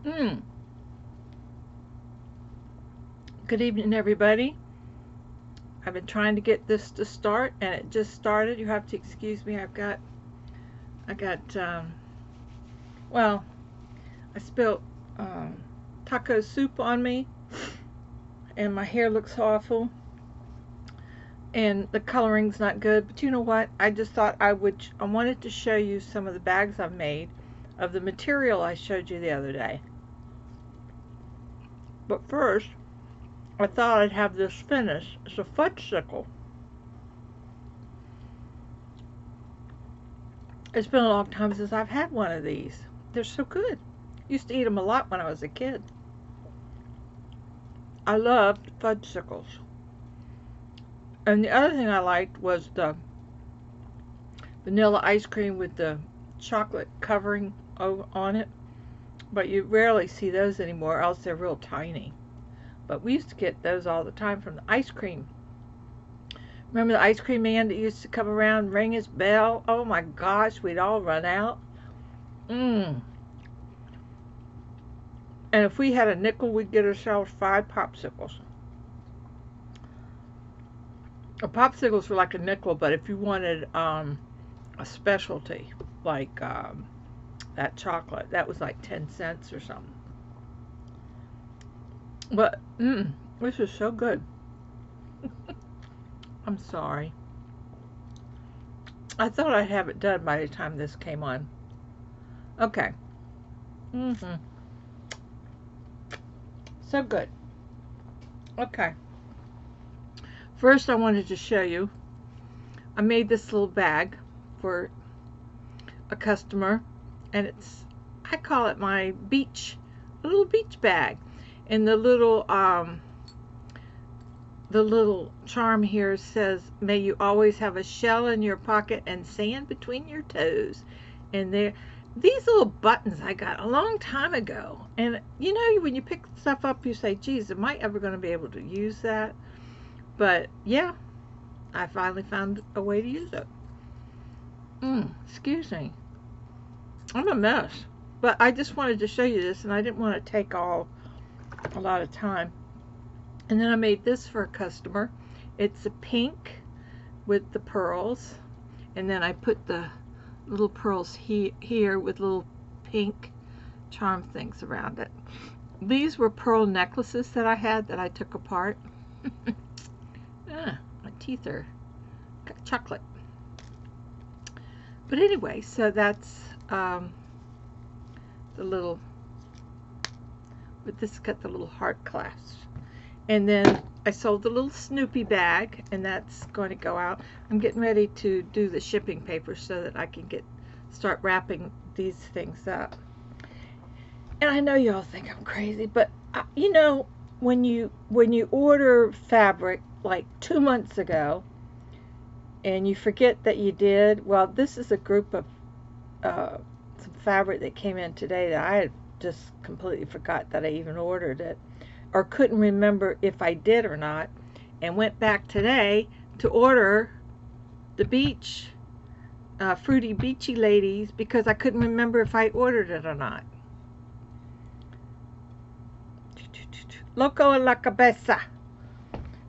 Mm. Good evening, everybody. I've been trying to get this to start, and it just started. You have to excuse me. I got, well, I spilled taco soup on me, and my hair looks awful, and the coloring's not good. But you know what? I just thought I wanted to show you some of the bags I've made of the material I showed you the other day. But first, I thought I'd have this finished. It's a fudgesicle. It's been a long time since I've had one of these. They're so good. Used to eat them a lot when I was a kid. I loved fudgesicles. And the other thing I liked was the vanilla ice cream with the chocolate covering on it. But you rarely see those anymore, else they're real tiny. But we used to get those all the time from the ice cream. Remember the ice cream man that used to come around and ring his bell? Oh my gosh, we'd all run out. Mmm. And if we had a nickel, we'd get ourselves 5 popsicles. Popsicles were like a nickel, but if you wanted a specialty, like that chocolate, that was like 10 cents or something. But, this is so good. I'm sorry. I thought I'd have it done by the time this came on. Okay. Mm-hmm. So good. Okay. First, I wanted to show you, I made this little bag for a customer, and I call it my a little beach bag. And the little charm here says, may you always have a shell in your pocket and sand between your toes. And these little buttons I got a long time ago. And you know, when you pick stuff up, you say, geez, am I ever going to be able to use that? But yeah, I finally found a way to use it. Excuse me. I'm a mess. But I just wanted to show you this, and I didn't want to take a lot of time. And then I made this for a customer. It's a pink with the pearls. And then I put the little pearls here with little pink charm things around it. These were pearl necklaces that I had that I took apart. My teeth are chocolate. But anyway, so that's the little, with this got the little heart clasp. And then I sold the little Snoopy bag, and that's going to go out. I'm getting ready to do the shipping paper so that I can start wrapping these things up. And I know y'all think I'm crazy, but you know, when you order fabric like 2 months ago, and you forget that you did, well, this is a group of some fabric that came in today that I had just completely forgot that I even ordered it, or couldn't remember if I did or not, and went back today to order the beach fruity beachy ladies because I couldn't remember if I ordered it or not. Loco a la cabeza.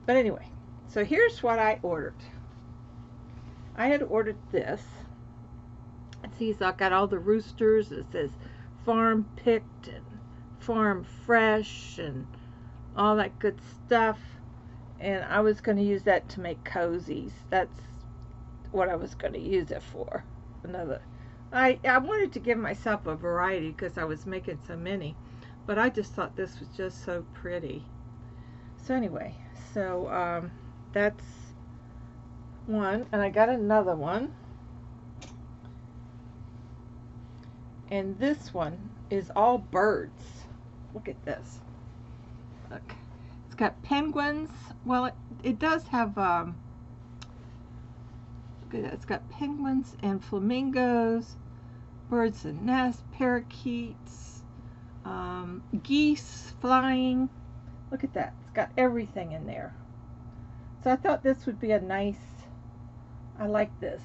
But anyway, so here's what I ordered. I had ordered this. See, so I got all the roosters. It says farm picked and farm fresh and all that good stuff. And I was going to use that to make cozies. That's what I was going to use it for. I wanted to give myself a variety because I was making so many. But I just thought this was just so pretty. So anyway, so that's one. And I got another one. And this one is all birds. Look at this. Look. It's got penguins. Well, it does have, look at that. It's got penguins and flamingos, birds and nests, parakeets, geese flying. Look at that. It's got everything in there. So I thought this would be a nice, I like this.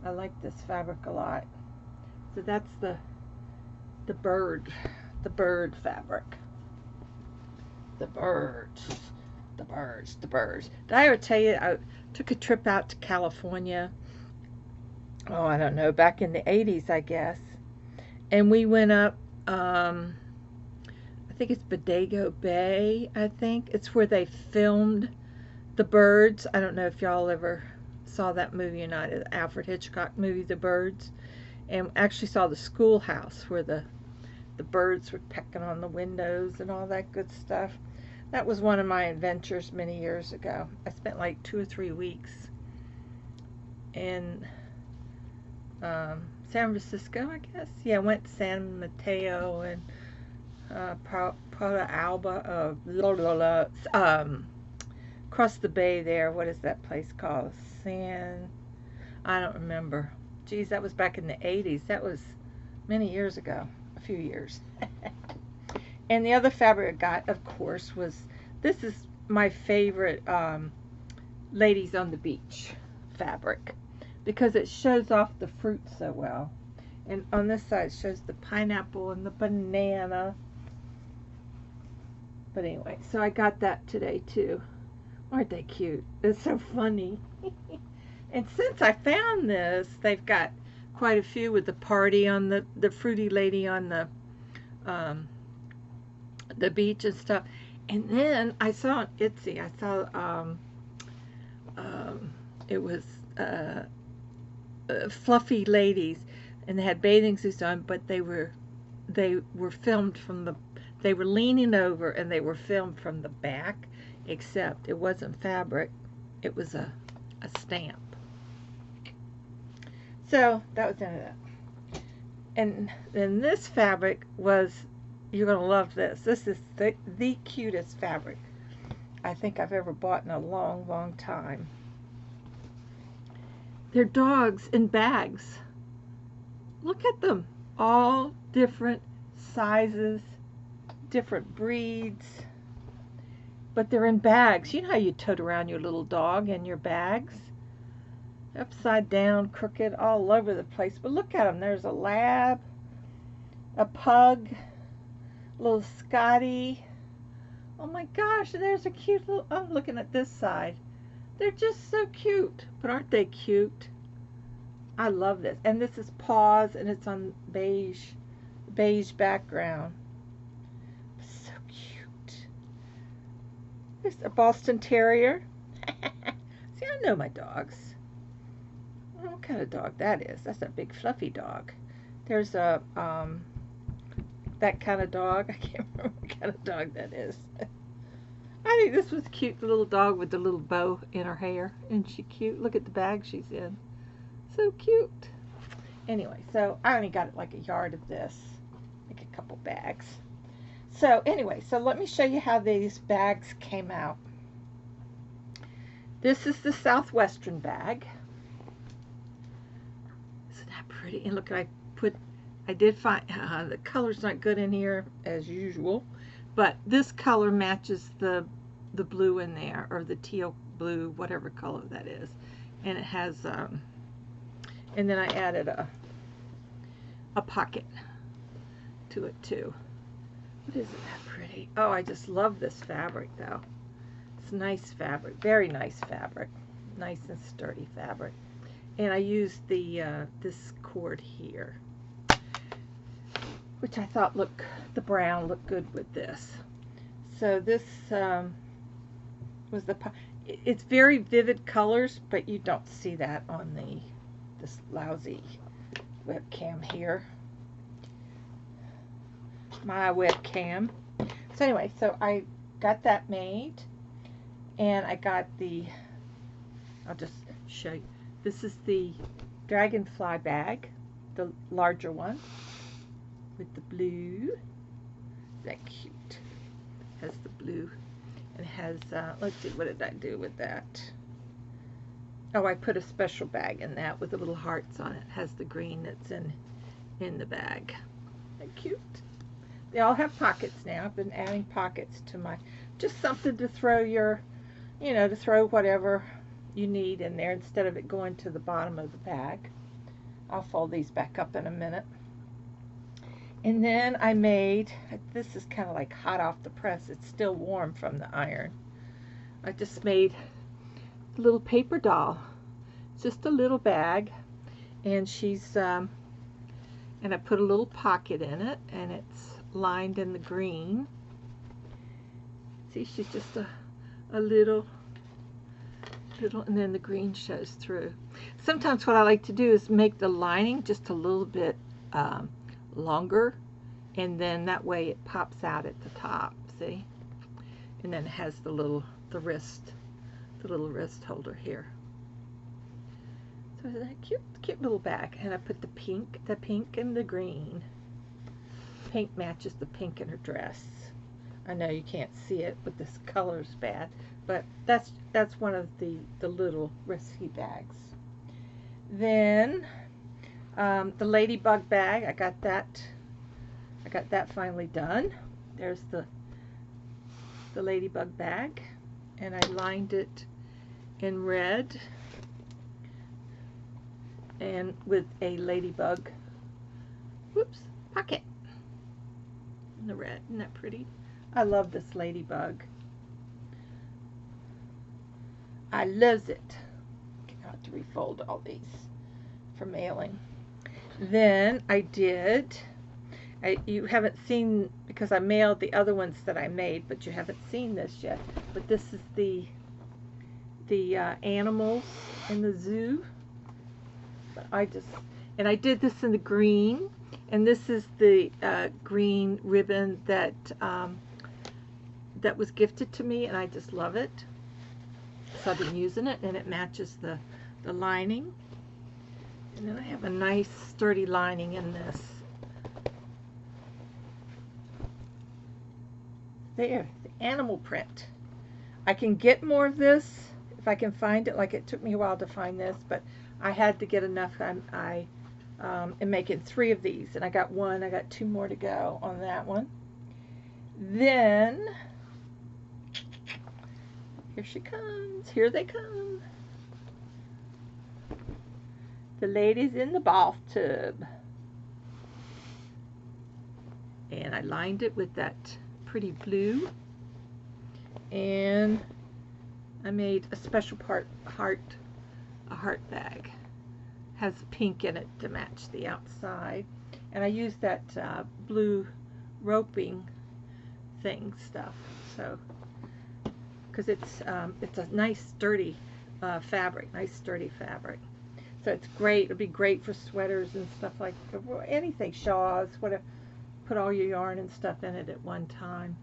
I like this fabric a lot. So that's the bird. the bird fabric. The birds. The birds. The birds. Did I ever tell you I took a trip out to California? Oh, I don't know, back in the 80s, I guess. And we went up, I think it's Bodego Bay, I think. It's where they filmed The Birds. I don't know if y'all ever saw that movie or not, the Alfred Hitchcock movie, The Birds. And actually saw the schoolhouse where the birds were pecking on the windows and all that good stuff. That was one of my adventures many years ago. I spent like 2 or 3 weeks in San Francisco, I guess. Yeah, I went to San Mateo and Porta Alba, across the bay there. What is that place called? I don't remember. Geez, that was back in the 80s. That was many years ago. A few years. And the other fabric I got, of course, was, this is my favorite Ladies on the Beach fabric, because it shows off the fruit so well. And on this side it shows the pineapple and the banana. But anyway, so I got that today too. Aren't they cute? It's so funny. And since I found this, they've got quite a few with the party on the fruity lady on the beach and stuff. And then I saw on Etsy, I saw it was fluffy ladies, and they had bathing suits on, but they were filmed from they were leaning over, and they were filmed from the back, except it wasn't fabric, it was a stamp. So that was the end of that. And then this fabric was, you're going to love this. This is the cutest fabric I think I've ever bought in a long, long time. They're dogs in bags. Look at them. All different sizes, different breeds. But they're in bags. You know how you tote around your little dog in your bags? Upside down, crooked, all over the place. But look at them. There's a lab, a pug, little Scotty. Oh my gosh, there's a cute little, I'm looking at this side. They're just so cute. But aren't they cute? I love this. And this is paws, and it's on beige background. So cute. There's a Boston Terrier. See, I know my dogs. What kind of dog that is? That's a big fluffy dog. There's a that kind of dog. I can't remember what kind of dog that is. I think this was cute. The little dog with the little bow in her hair. Isn't she cute? Look at the bag she's in. So cute. Anyway, so I only got like a yard of this. Like a couple bags. So anyway, so let me show you how these bags came out. This is the Southwestern bag. Isn't that pretty? And look, I did find, the color's not good in here as usual, but this color matches the blue in there, or the teal blue, whatever color that is. And it has, and then I added a pocket to it too. But isn't that pretty? Oh, I just love this fabric though. It's nice fabric, very nice fabric, nice and sturdy fabric. And I used this cord here, which I thought the brown looked good with this. So this was it's very vivid colors, but you don't see that on this lousy webcam here. My webcam. So anyway, so I got that made, and I got I'll just show you. This is the dragonfly bag, the larger one, with the blue. Isn't that cute? It has the blue, and it has, let's see, what did I do with that? Oh, I put a special bag in that with the little hearts on it. It has the green that's in the bag. Isn't that cute? They all have pockets now. I've been adding pockets to my, just something to throw your, to throw whatever you need in there instead of it going to the bottom of the bag. I'll fold these back up in a minute. And then I made, this is kind of like hot off the press. It's still warm from the iron. I just made a little paper doll. It's just a little bag. And she's, and I put a little pocket in it. And it's lined in the green. See, she's just a little, and then the green shows through. Sometimes what I like to do is make the lining just a little bit longer, and then that way it pops out at the top, see? And then it has the little wrist holder here. So isn't that cute? Cute little bag. And I put the pink and the green. Pink matches the pink in her dress. I know you can't see it, but this color's bad. But that's one of the little risky bags. Then the ladybug bag, I got that finally done. There's the ladybug bag, and I lined it in red and with a ladybug pocket in the red. Isn't that pretty? I love this ladybug. I loves it. I have to refold all these for mailing. Then I did, you haven't seen, because I mailed the other ones that I made, but you haven't seen this yet. But this is the animals in the zoo. But I did this in the green, and this is the green ribbon that that was gifted to me, and I just love it. So I've been using it, and it matches the lining. And then I have a nice sturdy lining in this. There, the animal print. I can get more of this if I can find it. Like, it took me a while to find this, but I had to get enough. I am making 3 of these, and I got 1. I got 2 more to go on that one. Then here she comes. Here they come. The ladies in the bathtub. And I lined it with that pretty blue. And I made a special heart bag. Has pink in it to match the outside. And I used that blue roping stuff. So, because it's a nice sturdy fabric. So it's great. It'll be great for sweaters and stuff like anything, shawls, whatever. Put all your yarn and stuff in it at one time.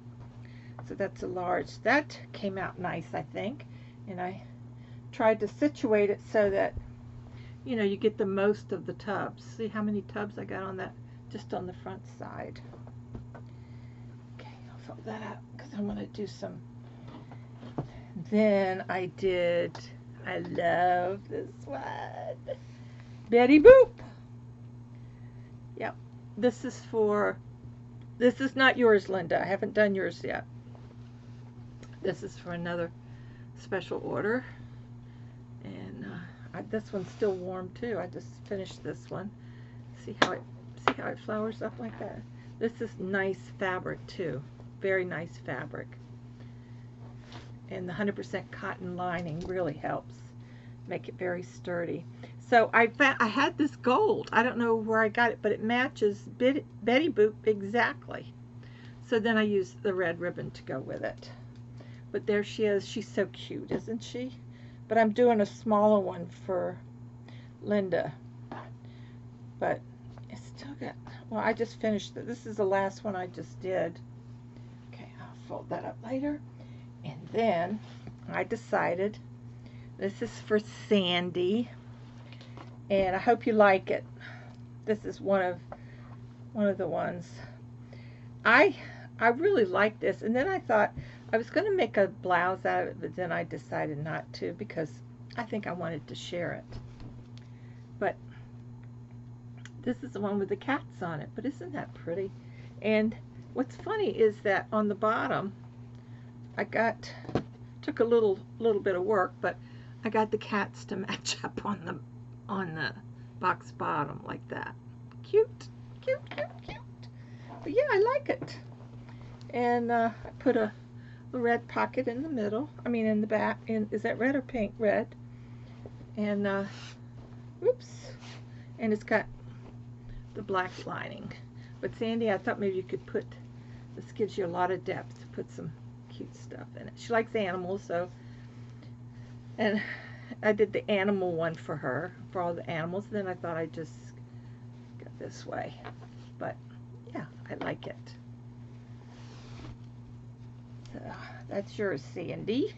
So that's a large. That came out nice, I think. And I tried to situate it so that, you know, you get the most of the tubs. See how many tubs I got on that, just on the front side. Okay, I'll fold that up because I'm going to do some. Then I love this one. Betty Boop. Yep. This is not yours, Linda. I haven't done yours yet. This is for another special order. And this one's still warm too. I just finished this one. See how it flowers up like that? This is nice fabric too. Very nice fabric. And the 100% cotton lining really helps make it very sturdy. So I had this gold. I don't know where I got it, but it matches Betty Boop exactly. So then I used the red ribbon to go with it. But there she is. She's so cute, isn't she? But I'm doing a smaller one for Linda. But it's still got, well, I just finished it. This is the last one I just did. Okay, I'll fold that up later. And then I decided this is for Sandy, and I hope you like it. This is one of the ones. I really like this, and then I thought I was going to make a blouse out of it, but then I decided not to because I think I wanted to share it. But this is the one with the cats on it, but isn't that pretty? And what's funny is that on the bottom, took a little bit of work, but I got the cats to match up on the box bottom like that. Cute, cute, cute, cute. But yeah, I like it. And I put a red pocket in the middle. I mean, in the back. Is that red or pink? Red. And oops. And it's got the black lining. But Sandy, I thought maybe you could put, this gives you a lot of depth to put some cute stuff in it. She likes animals, so, and I did the animal one for her, for all the animals. Then I thought I'd just go this way. But yeah, I like it. So that's yours, Sandy.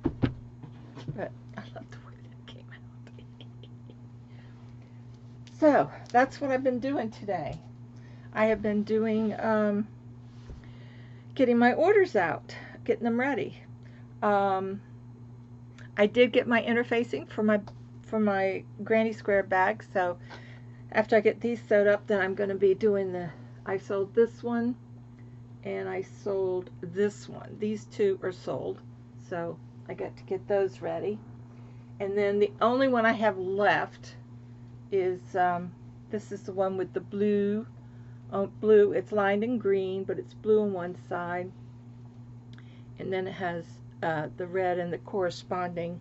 But I love the way that came out. So that's what I've been doing today. I have been doing, getting my orders out, getting them ready. I did get my interfacing for my granny square bag, so after I get these sewed up, then I'm going to be doing I sold this one and I sold this one. These two are sold, so I got to get those ready. And then the only one I have left is this is the one with the blue. Blue. It's lined in green, but it's blue on one side, and then it has the red and the corresponding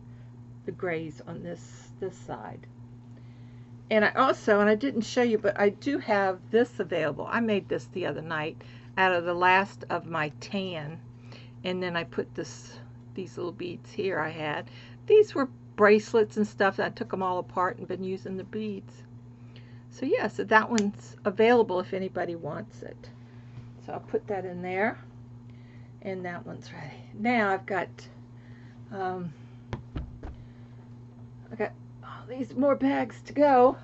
the grays on this side. And I also, and I didn't show you, but I do have this available. I made this the other night out of the last of my tan, and then I put these little beads here I had. These were bracelets and stuff, and I took them all apart and been using the beads. So yeah, so that one's available if anybody wants it. So I'll put that in there, and that one's ready. Now I've got all these more bags to go.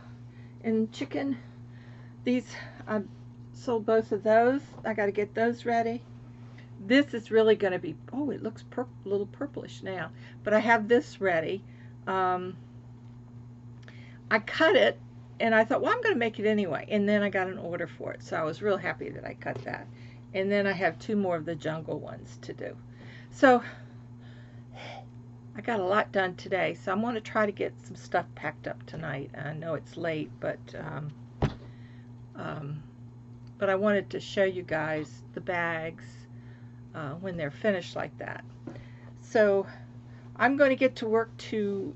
And chicken, these, I sold both of those. I got to get those ready. This is really going to be, oh, it looks a little purplish now, but I have this ready. I cut it, and I thought, well, I'm going to make it anyway. And then I got an order for it, so I was real happy that I cut that. And then I have 2 more of the jungle ones to do. So I got a lot done today, so I'm going to try to get some stuff packed up tonight. I know it's late, but I wanted to show you guys the bags when they're finished like that. So I'm going to get to work to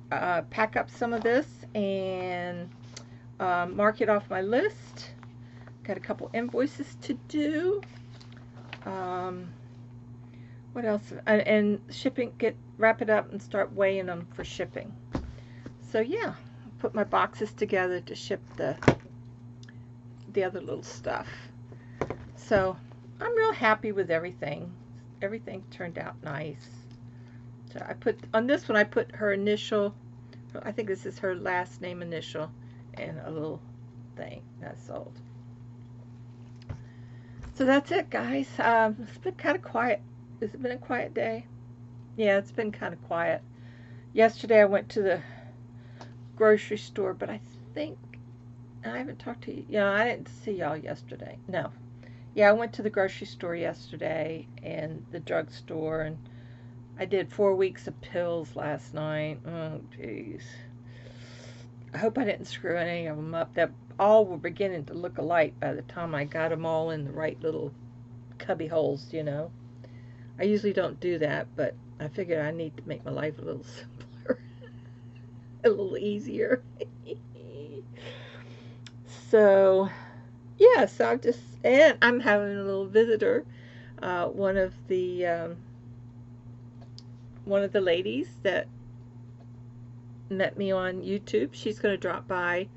pack up some of this and mark it off my list. Got a couple invoices to do. What else? And shipping, wrap it up and start weighing them for shipping. So yeah, put my boxes together to ship the other little stuff. So I'm real happy with everything. Everything turned out nice. So I put, on this one I put her initial, I think this is her last name initial, and a little thing that's sold. So that's it, guys. It's been kind of quiet. Has it been a quiet day? Yeah, it's been kind of quiet. Yesterday I went to the grocery store, but I think, I haven't talked to you. Yeah, I didn't see y'all yesterday. No. Yeah, I went to the grocery store yesterday and the drugstore, and I did 4 weeks of pills last night. Oh, jeez. I hope I didn't screw any of them up. That all were beginning to look alike by the time I got them all in the right little cubby holes, you know. I usually don't do that, but I figured I need to make my life a little simpler, a little easier. So, yeah, so and I'm having a little visitor. One of the ladies that met me on YouTube, she's going to drop by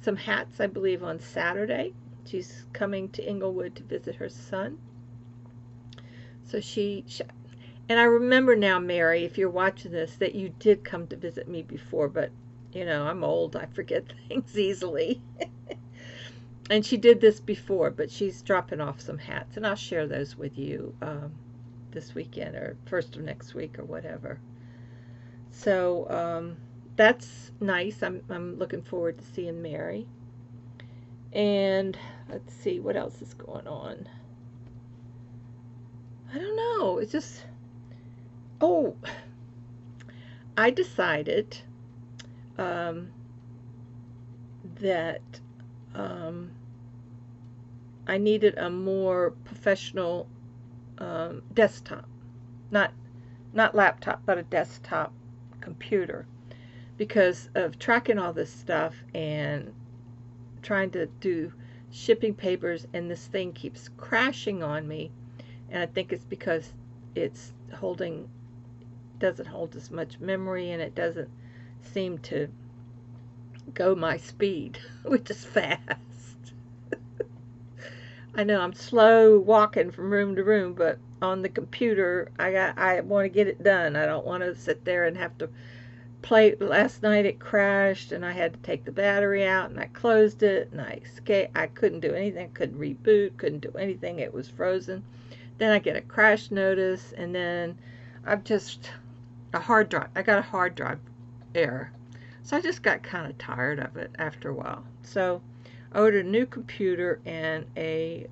some hats, I believe, on Saturday. She's coming to Inglewood to visit her son. So and I remember now, Mary, if you're watching this, that you did come to visit me before, but, you know, I'm old. I forget things easily. And she did this before, but she's dropping off some hats, and I'll share those with you this weekend or first of next week or whatever. So that's nice. I'm looking forward to seeing Mary. And let's see what else is going on. I don't know. It's just, oh, I decided that I needed a more professional desktop, not laptop, but a desktop computer, because of tracking all this stuff and trying to do shipping papers, and this thing keeps crashing on me, and I think it's because it's doesn't hold as much memory, and it doesn't seem to go my speed, which is fast. I know I'm slow walking from room to room, but on the computer, I want to get it done. I don't want to sit there and have to play. Last night it crashed, and I had to take the battery out, and I closed it, and I escaped. I couldn't do anything. Couldn't reboot. Couldn't do anything. It was frozen. Then I get a crash notice, and then I've just a hard drive. I got a hard drive error, so I just got kind of tired of it after a while. So I ordered a new computer and a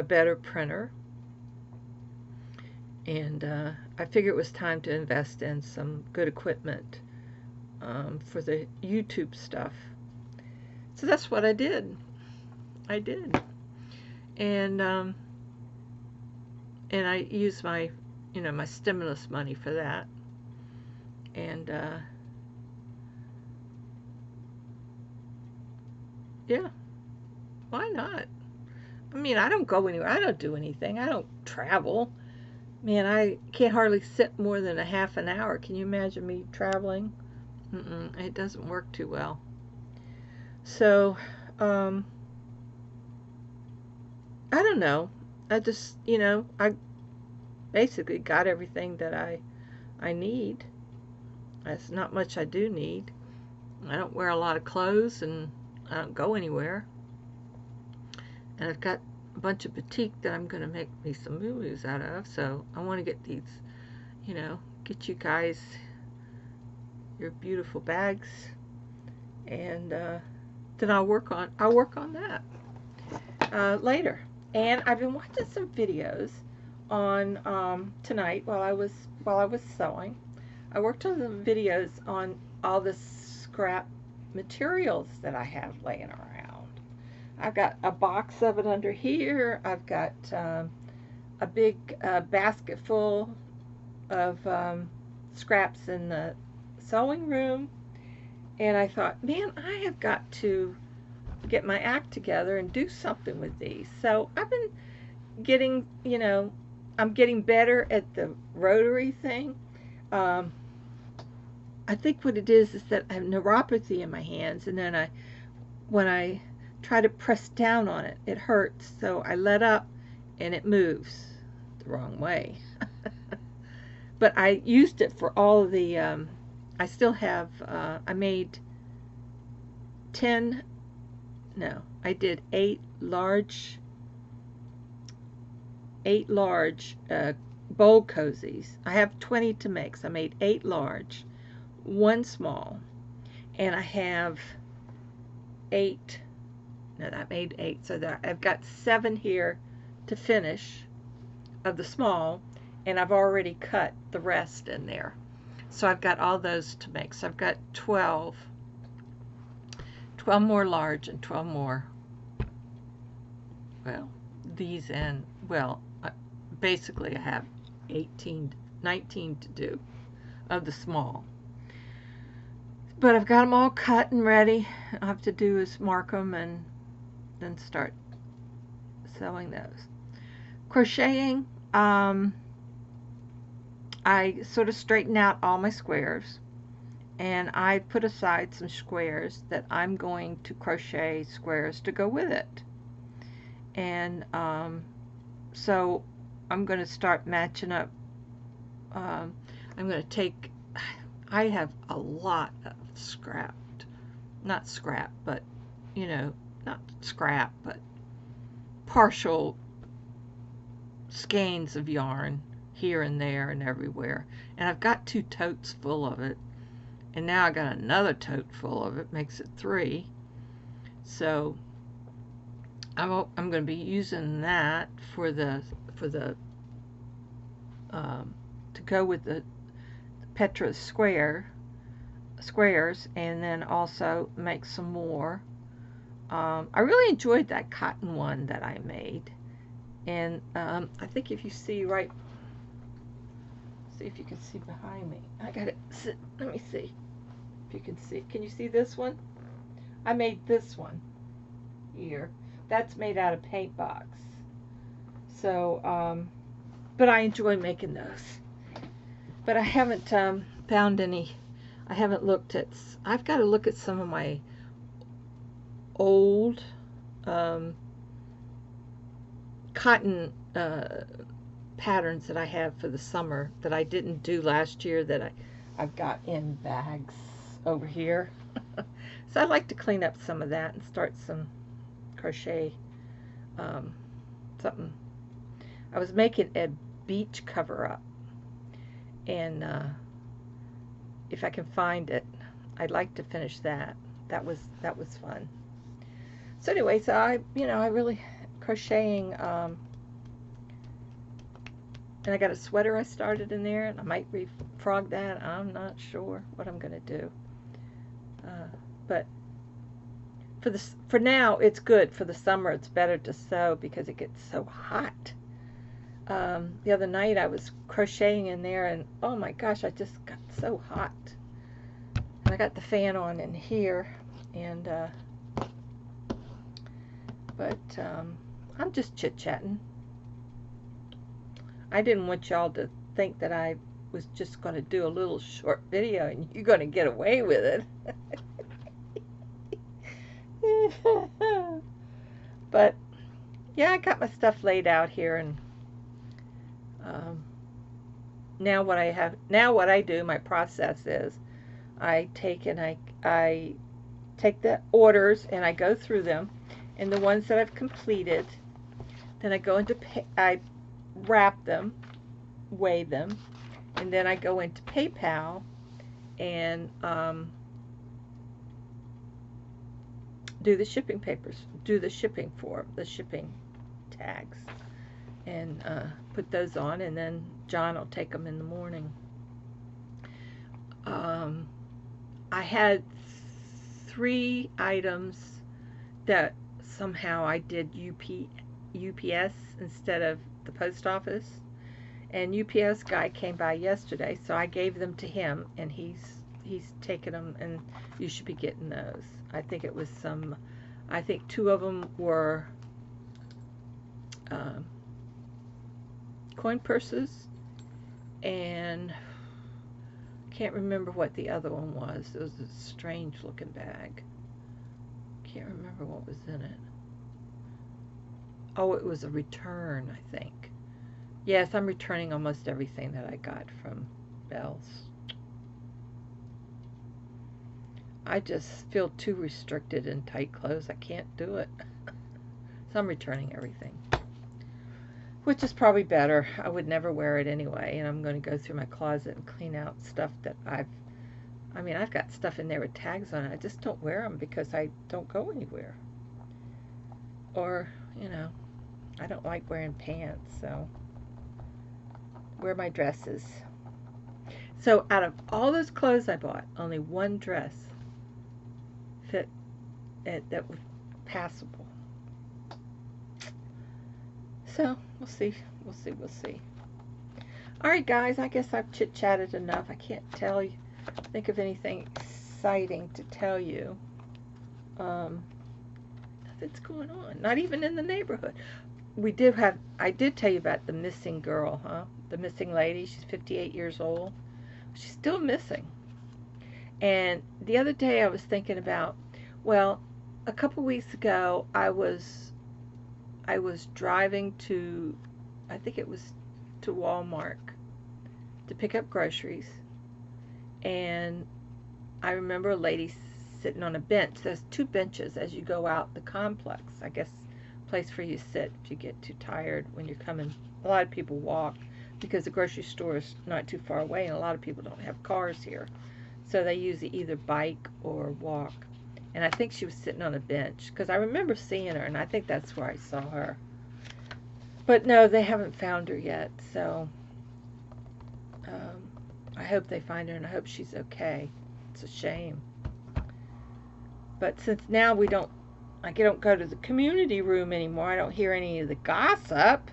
better printer, and I figured it was time to invest in some good equipment for the YouTube stuff. So that's what I did. And I used my my stimulus money for that, and yeah, why not? I mean, I don't go anywhere. I don't do anything. I don't travel. Man, I can't hardly sit more than a half an hour. Can you imagine me traveling? It doesn't work too well. So, I don't know. I just, I basically got everything that I need. There's not much I do need. I don't wear a lot of clothes, and I don't go anywhere. And I've got a bunch of batik that I'm going to make me some moo-moos out of. So I want to get these, get you guys your beautiful bags. And then I'll work on that later. And I've been watching some videos on tonight while I was sewing. I worked on the videos on all the scrap materials that I have laying around. I've got a box of it under here. I've got a big basket full of scraps in the sewing room. And I thought, man, I have got to get my act together and do something with these. So I've been getting, I'm getting better at the rotary thing. I think what it is that I have neuropathy in my hands, and then when I try to press down on it, it hurts. So I let up, and it moves the wrong way. But I used it for all of the, I still have, I made 8 large bowl cozies. I have 20 to make, so I made 8 large, 1 small, and I have 8. No, I made 8, so that I've got 7 here to finish of the small, and I've already cut the rest in there. So I've got all those to make. So I've got 12 more large and 12 more, well, these and, well, basically I have 19 to do of the small. But I've got them all cut and ready. All I have to do is mark them and then start sewing those. Crocheting, I sort of straighten out all my squares, and I put aside some squares that I'm going to crochet squares to go with it. And so I'm going to start matching up. I'm going to take, I have a lot of not scrap, but not scrap, but partial skeins of yarn here and there and everywhere. And I've got 2 totes full of it. And now I got another tote full of it, makes it 3. So I'm going to be using that for the to go with the Petra squares, and then also make some more I really enjoyed that cotton one that I made. And I think if you see right, see if you can see behind me. I got it. Let me see if you can see. Can you see this one? I made this one here. That's made out of paint box. So, but I enjoy making those. But I haven't found any. I haven't looked at. I've got to look at some of my old cotton patterns that I have for the summer that I didn't do last year that I've got in bags over here. So I'd like to clean up some of that and start some crochet something. I was making a beach cover up, and if I can find it, I'd like to finish that. That was fun. So anyway, so I really crocheting, and I got a sweater I started in there, and I might refrog that. I'm not sure what I'm gonna do, but for now it's good. For the summer it's better to sew because it gets so hot. The other night I was crocheting in there, and oh my gosh, I just got so hot. And I got the fan on in here, and but I'm just chit-chatting. I didn't want y'all to think that I was just going to do a little short video and you're going to get away with it. But yeah, I got my stuff laid out here, and now what I do, my process is I take the orders and I go through them, and the ones that I've completed, then I go into I wrap them, weigh them, and then I go into PayPal and do the shipping papers, do the shipping form, the shipping tags, and put those on, and then John will take them in the morning. I had 3 items that somehow I did UPS instead of the post office, and UPS guy came by yesterday, so I gave them to him, and he's taken them, and you should be getting those. I think it was I think 2 of them were coin purses, and can't remember what the other one was. It was a strange looking bag. Can't remember what was in it. Oh, it was a return, I think. Yes, I'm returning almost everything that I got from Bells. I just feel too restricted in tight clothes. I can't do it. So I'm returning everything, which is probably better. I would never wear it anyway, and I'm going to go through my closet and clean out stuff that I've got stuff in there with tags on it. I just don't wear them because I don't go anywhere. Or, I don't like wearing pants, so wear my dresses. So out of all those clothes I bought, only one dress fit that was passable. So we'll see. Alright guys, I guess I've chit-chatted enough. I can't think of anything exciting to tell you. Nothing's going on. Not even in the neighborhood. I did tell you about the missing girl, huh? The missing lady. She's 58 years old. She's still missing. And the other day I was thinking about, well, a couple weeks ago I was driving to, I think it was to Walmart to pick up groceries, and I remember a lady sitting on a bench. There's 2 benches as you go out the complex. I guess place for you to sit if you get too tired when you're coming. A lot of people walk because the grocery store is not too far away, and a lot of people don't have cars here, so they usually either bike or walk. And I think she was sitting on a bench because I remember seeing her, and I think that's where I saw her. But no, they haven't found her yet, so I hope they find her, and I hope she's okay. It's a shame. But since now we don't I don't go to the community room anymore. I don't hear any of the gossip.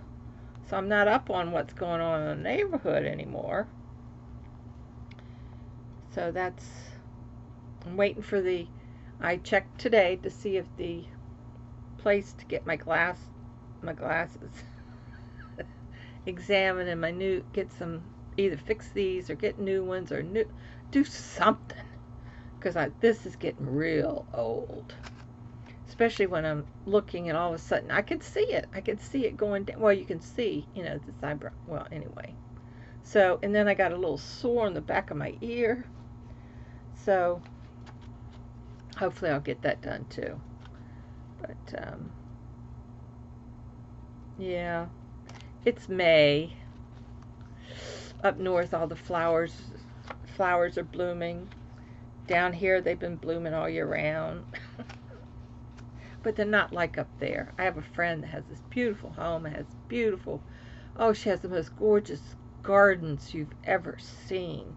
So I'm not up on what's going on in the neighborhood anymore. So that's, I'm waiting for I checked today to see if the place to get my glasses examined and get some, either fix these or get new ones or do something. Because this is getting real old. Especially when I'm looking and all of a sudden I can see it. I can see it going down. Well, you can see, this eyebrow. Well, anyway. So, and then I got a little sore on the back of my ear. So, hopefully I'll get that done too. But, yeah. It's May. Up north, all the flowers are blooming. Down here, they've been blooming all year round. But they're not like up there. I have a friend that has this beautiful home. It has beautiful, she has the most gorgeous gardens you've ever seen.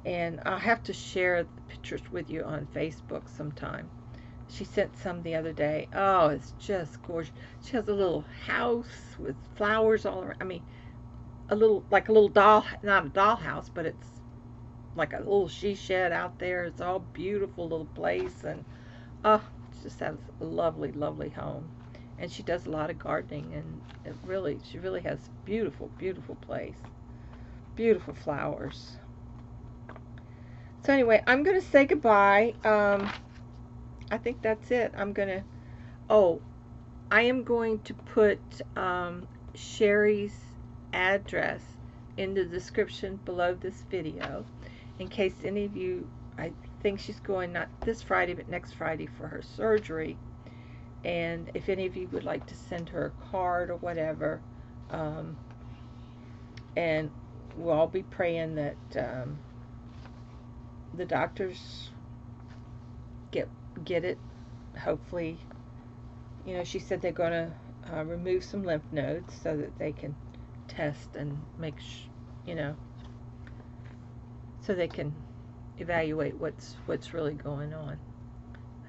And I'll have to share the pictures with you on Facebook sometime. She sent some the other day. Oh, it's just gorgeous. She has a little house with flowers all around. I mean, like a little doll, not a doll house, but it's like a little she shed out there. It's all beautiful little place. And, just has a lovely, lovely home. And she does a lot of gardening, and she really has beautiful, beautiful place. Beautiful flowers. So anyway, I'm going to say goodbye. I think that's it. I am going to put Sheri's address in the description below this video in case any of you, I think she's going not this Friday but next Friday for her surgery, and if any of you would like to send her a card or whatever, and we'll all be praying that the doctors get it. Hopefully, she said they're going to remove some lymph nodes so that they can test and make so they can evaluate what's really going on.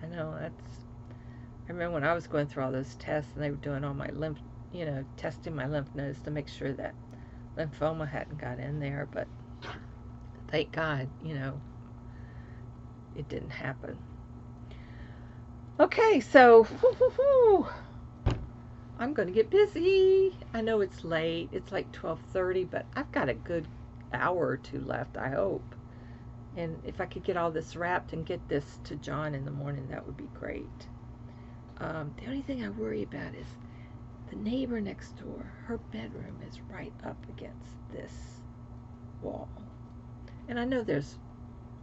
I know I remember when I was going through all those tests and they were doing all my testing my lymph nodes to make sure that lymphoma hadn't got in there, but thank God, it didn't happen. Okay, so I'm going to get busy. I know it's late. It's like 12:30, but I've got a good hour or two left, I hope. And if I could get all this wrapped and get this to John in the morning, that would be great. The only thing I worry about is the neighbor next door. Her bedroom is right up against this wall. And I know there's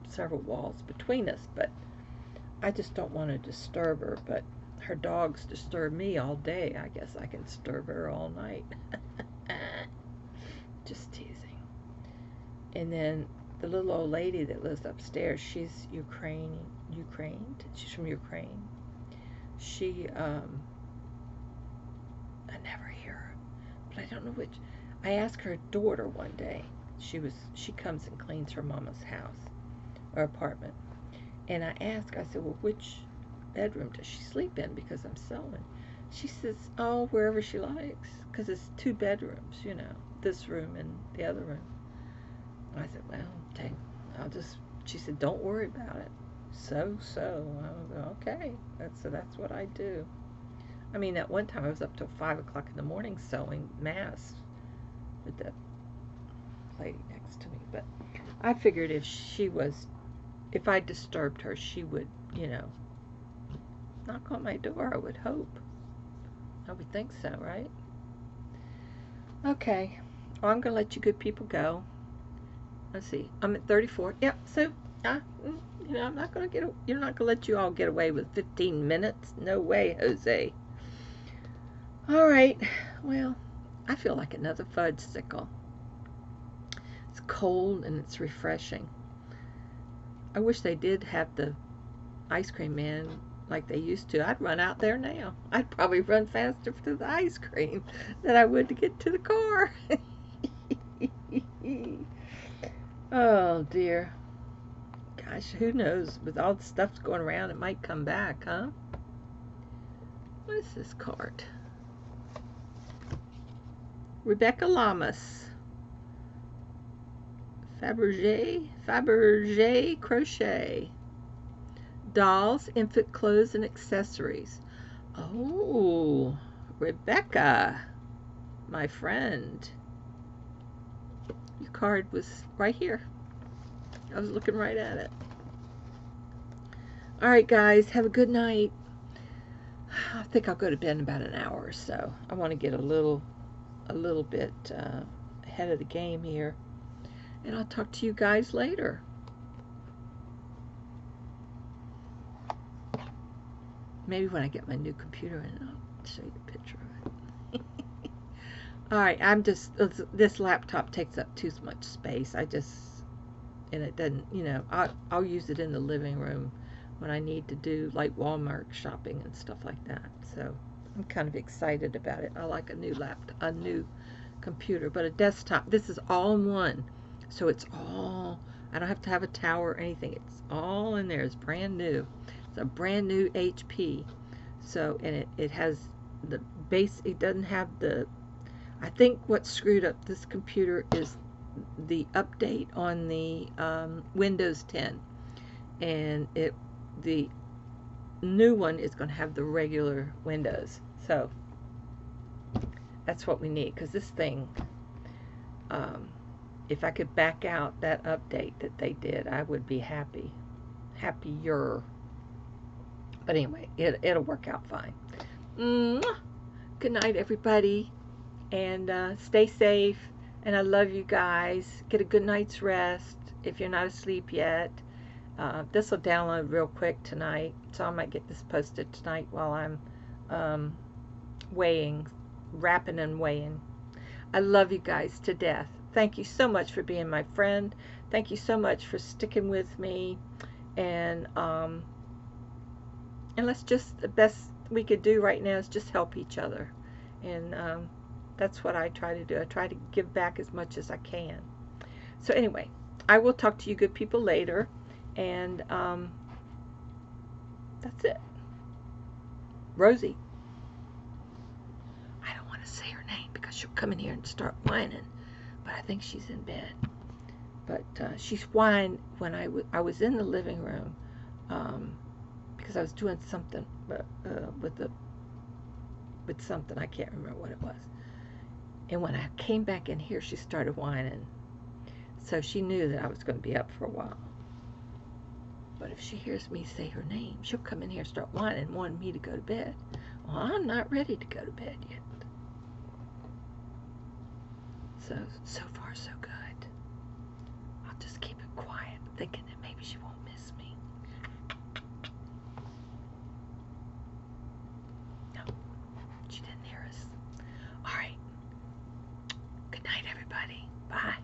several walls between us, but I just don't want to disturb her. But her dogs disturb me all day. I guess I can disturb her all night. Just teasing. And then the little old lady that lives upstairs, she's Ukraine. She's from Ukraine. She, I never hear her, but I don't know which. I asked her daughter one day. She comes and cleans her mama's house or apartment, and I asked. I said, well, which bedroom does she sleep in? Because I'm sewing. She says, oh, wherever she likes, because it's 2 bedrooms. This room and the other room. I said, well, she said, don't worry about it. So. I was okay. That's what I do. I mean, at one time I was up till 5 o'clock in the morning sewing masks with that lady next to me. But I figured if I disturbed her, she would, knock on my door, I would hope. I would think so, right? Okay. Well, I'm going to let you good people go. Let's see. I'm at 34. Yep. So, I'm not going to you're not going to let you all get away with 15 minutes. No way, Jose. All right. Well, I feel like another fudgesicle. It's cold and it's refreshing. I wish they did have the ice cream man like they used to. I'd run out there now. I'd probably run faster to the ice cream than I would to get to the car. Oh, dear. Gosh, who knows? With all the stuff going around, it might come back, huh? What is this card? Rebecca Lamas. Fabergé Crochet. Dolls, infant clothes, and accessories. Oh, Rebecca, my friend. Your card was right here. I was looking right at it. All right, guys, have a good night. I think I'll go to bed in about an hour or so. I want to get a little bit ahead of the game here. And I'll talk to you guys later. Maybe when I get my new computer in, I'll show you a picture of it. All right, this laptop takes up too much space. And it doesn't, I'll use it in the living room when I need to do like Walmart shopping and stuff like that. So I'm kind of excited about it. I like a new computer, but a desktop. This is all in one. So I don't have to have a tower or anything. It's all in there. It's brand new. It's a brand new HP. So, and it has the base, it doesn't have I think what screwed up this computer is the update on the Windows 10. And the new one is going to have the regular Windows. So, that's what we need, because this thing, if I could back out that update that they did, I would be happier. But anyway, it'll work out fine. Good night, everybody, and stay safe. And I love you guys. Get a good night's rest if you're not asleep yet. This will download real quick tonight, so I might get this posted tonight while I'm wrapping and weighing. I love you guys to death. Thank you so much for being my friend. Thank you so much for sticking with me. And let's just, the best we could do right now is just help each other. And that's what I try to do. I try to give back as much as I can. So anyway, I will talk to you good people later. And that's it. Rosie. I don't want to say her name because she'll come in here and start whining. But I think she's in bed. But she's whined when I was in the living room because I was doing something with something. I can't remember what it was. And when I came back in here, she started whining. So she knew that I was going to be up for a while. But if she hears me say her name, she'll come in here and start whining, wanting me to go to bed. Well, I'm not ready to go to bed yet. So far, so good. I'll just keep it quiet, thinking that maybe she won't miss me. No, she didn't hear us. All right. Good night, everybody. Bye.